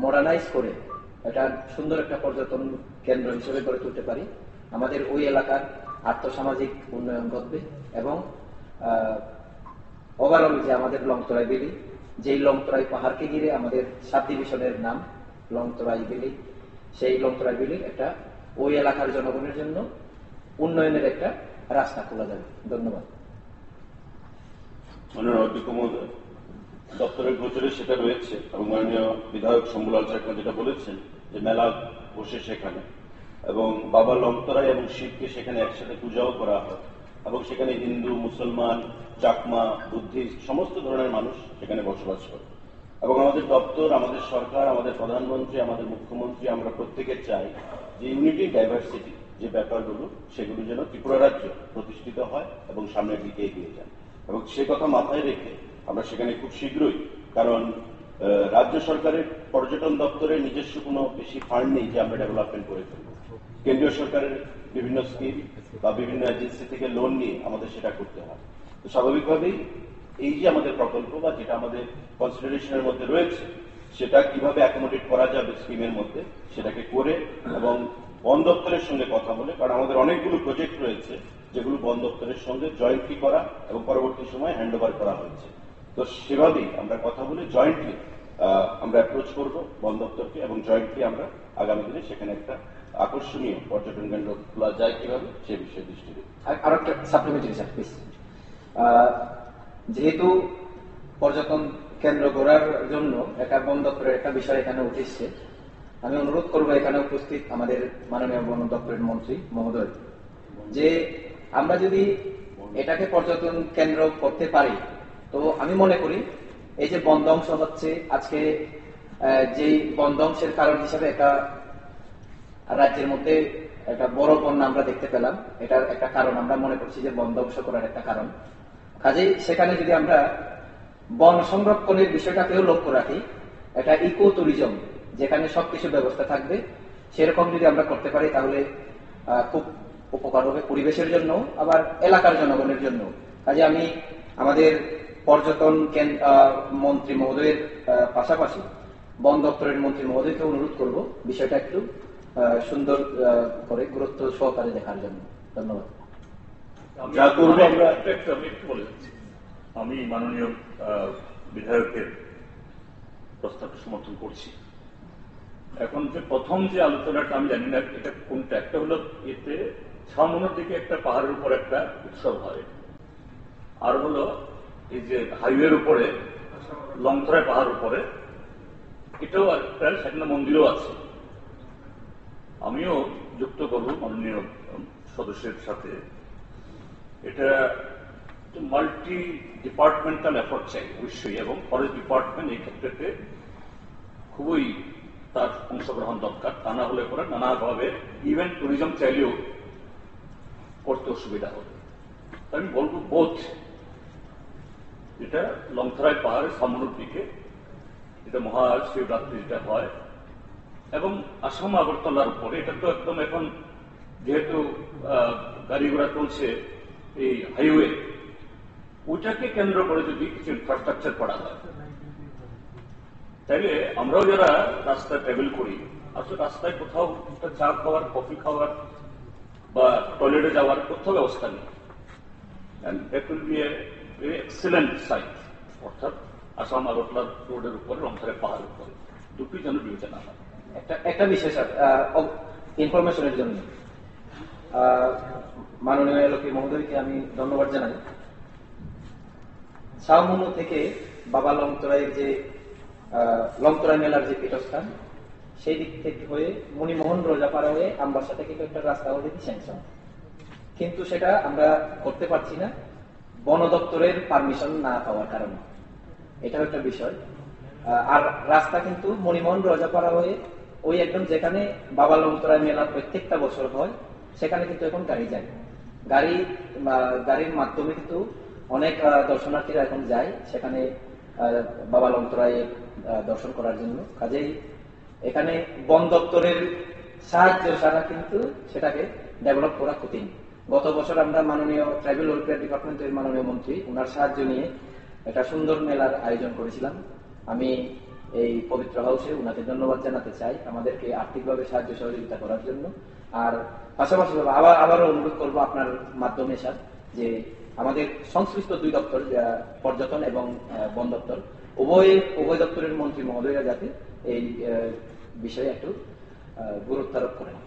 Modernise করে এটা সুন্দর একটা পর্যটন কেন্দ্র হিসেবে গড়ে তুলতে পারি, আমাদের ওই এলাকার আর্থসামাজিক উন্নয়ন ঘটবে এবং ওভারঅল যে আমাদের লংতরাই ভ্যালি, যেই লংতরাই পাহাড়কে ঘিরে আমাদের সাব ডিভিশনের নাম লংতরাই ভ্যালি, সেই লংতরাই ভ্যালির একটা ওই এলাকার জনগণের জন্য উন্নয়নের একটা রাস্তা খোলা যাবে। ধন্যবাদ। মাননীয় অধ্যক্ষ মহোদয়, দপ্তরের গোচরে সেটা রয়েছে এবং মাননীয় বিধায়ক শম্ভুলাল চাকমা যেটা বলেছেন যে মেলা বসে সেখানে এবং বাবা লংতরাই এবং শিবকে সেখানে একসাথে পূজাও করা হয় এবং সেখানে হিন্দু, মুসলমান, চাকমা, বুদ্ধিস্ট সমস্ত ধরনের মানুষ সেখানে বসবাস করে এবং আমাদের দপ্তর, আমাদের সরকার, আমাদের প্রধানমন্ত্রী, আমাদের মুখ্যমন্ত্রী আমরা প্রত্যেকে চাই যে ইউনিটি ডাইভার্সিটি যে ব্যাপারগুলো সেগুলো যেন ত্রিপুরা রাজ্য প্রতিষ্ঠিত হয় এবং সামনের দিকে এগিয়ে যায় এবং সে কথা মাথায় রেখে আমরা সেখানে খুব শীঘ্রই, কারণ রাজ্য সরকারের পর্যটন দপ্তরের নিজস্ব কোনো বেশি ফান্ড নেই যে আমরা ডেভেলপমেন্ট করে ফেলব, কেন্দ্রীয় সরকারের বিভিন্ন স্কিম বা বিভিন্ন এজেন্সি থেকে লোন নিয়ে আমাদের সেটা করতে হয়। তো স্বাভাবিকভাবেই এই যে আমাদের প্রকল্প বা যেটা আমাদের কনসিডারেশনের মধ্যে রয়েছে সেটা কিভাবে অ্যাকোমোডেট করা যাবে স্কিমের মধ্যে সেটাকে করে এবং বন দপ্তরের সঙ্গে কথা বলে, কারণ আমাদের অনেকগুলো প্রজেক্ট রয়েছে যেগুলো বন দপ্তরের সঙ্গে জয়েন্টলি করা এবং পরবর্তী সময় হ্যান্ড ওভার করা হয়েছে। তো সেভাবেই আমরা কথা বলে জয়েন্টলি আমরা অ্যাপ্রোচ করবো বন দপ্তরকে এবং জয়েন্টলি আমরা আগামী দিনে সেখানে একটা আকর্ষণীয় পর্যটন কেন্দ্র খোলা যায় কিভাবে সে বিষয়ে দৃষ্টি দেব। আর একটা সাপ্লিমেন্টারি স্যার প্লিজ, যেহেতু পর্যটন কেন্দ্র গড়ার জন্য একটা বন দপ্তরের একটা বিষয় এখানে উঠেছে, আমি অনুরোধ করবো এখানে উপস্থিত আমাদের মাননীয় বন দপ্তরের মন্ত্রী মহোদয় যে আমরা যদি এটাকে পর্যটন কেন্দ্র করতে পারি তো আমি মনে করি এই যে বন ধ্বংস হচ্ছে আজকে, যে বন ধ্বংসের কারণ হিসেবে একটা রাজ্যের মধ্যে একটা বড় বন্যা আমরা দেখতে পেলাম, এটার একটা কারণ আমরা মনে করছি যে বন ধ্বংস করার একটা কারণ। কাজেই সেখানে যদি আমরা বন সংরক্ষণের বিষয়টাকেও লক্ষ্য রাখি, এটা ইকো ট্যুরিজম যেখানে সবকিছু ব্যবস্থা থাকবে, সেরকম যদি আমরা করতে পারি তাহলে খুব উপকার হবে পরিবেশের জন্য আবার এলাকার জনগণের জন্য। কাজে আমি আমাদের পর্যটন মন্ত্রী মহোদয়ের পাশাপাশি বন দপ্তরের মন্ত্রী মহোদয়কে অনুরোধ করব বিষয়টা একটু সুন্দর করে গুরুত্ব সহকারে দেখার জন্য। ধন্যবাদ। আমি মাননীয় বিধায়কের প্রস্তাবকে সমর্থন করছি। এখন যে প্রথম যে আলোচনাটা আমি জানি না এটা কোনটা, একটা হলো এতে ছামনের দিকে একটা পাহাড়ের উপর একটা উৎসব হয়, আর হলো এই যে হাইওয়ের উপরে লংথরাই পাহাড় উপরে এটাও একটা সেখানে মন্দিরও আছে। আমিও যুক্ত করব মাননীয় সদস্যের সাথে, এটা মাল্টি ডিপার্টমেন্টাল এফোর্ট চাই অবশ্যই এবং ফরেস্ট ডিপার্টমেন্ট এই ক্ষেত্রে খুবই তার অংশগ্রহণ দরকার, তা না হলে পরে নানাভাবে ইভেন্ট ট্যুরিজম চাইলেও করতে অসুবিধা হবে। আমি বলবো বোধ এটা লংথরাই পাহাড়ের সামনের দিকে এটা মহাশিবরাত্রি যেটা হয় এবং আসাম আগরতলার উপরে, এটা তো একদম এখন যেহেতু গাড়ি ঘোড়া চলছে এই হাইওয়ে, ওইটাকে কেন্দ্র করে যদি কিছু ইনফ্রাস্ট্রাকচার করা হয় তাহলে আমরাও যারা রাস্তায় ট্রাভেল করি আসলে রাস্তায় কোথাও চা খাওয়ার, কফি খাওয়ার বা টয়লেটে যাওয়ার কোথাও ব্যবস্থা নেই। That will be a excellent site, অর্থাৎ আসাম আগরতলা রোডের উপরে লংথরাই পাহাড়ের উপরে দুটি যেন বিবেচনা হয়। একটা বিষয় স্যার ইনফরমেশনের জন্য মাননীয় এলপি মহোদয়কে আমি ধন্যবাদ জানাই। সাউমুনু থেকে বাবা লংতরাইয়ের যে লংতরাই মেলার যে পীঠস্থান সেই দিক থেকে হয়ে মণিমোহন রোজাপাড়া হয়ে আমবাসা থেকে একটা রাস্তা অলরেডি স্যাংশন, কিন্তু সেটা আমরা করতে পারছি না বন দপ্তরের পারমিশন না পাওয়ার কারণে। এটাও একটা বিষয়। আর রাস্তা কিন্তু মণিমোহন রোজাপাড়া হয়ে ওই একদম যেখানে বাবা লংতরাই মেলা প্রত্যেকটা বছর হয় সেখানে কিন্তু এখন গাড়ি যায়, গাড়ির মাধ্যমে কিন্তু অনেক দর্শনার্থীরা এখন যায় সেখানে বাবা লংতরাই দর্শন করার জন্য। কাজেই এখানে বন দপ্তরের সাহায্য ছাড়া কিন্তু সেটাকে ডেভেলপ করা কঠিন। গত বছর আমরা মাননীয় ট্রাইবেল ওয়েলফেয়ার ডিপার্টমেন্টের মাননীয় মন্ত্রী ওনার সাহায্য নিয়ে একটা সুন্দর মেলার আয়োজন করেছিলাম। আমি এই পবিত্র হাউসে উনাকে ধন্যবাদ জানাতে চাই আমাদেরকে আর্থিকভাবে সাহায্য সহযোগিতা করার জন্য। আর পাশাপাশি আবারও অনুরোধ করবো আপনার মাধ্যমে স্যার, যে আমাদের সংশ্লিষ্ট দুই দপ্তর, পর্যটন এবং বন দপ্তর, উভয় দপ্তরের মন্ত্রী মহোদয়রা যাতে এই বিষয়ে একটু গুরুত্ব আরোপ করেন।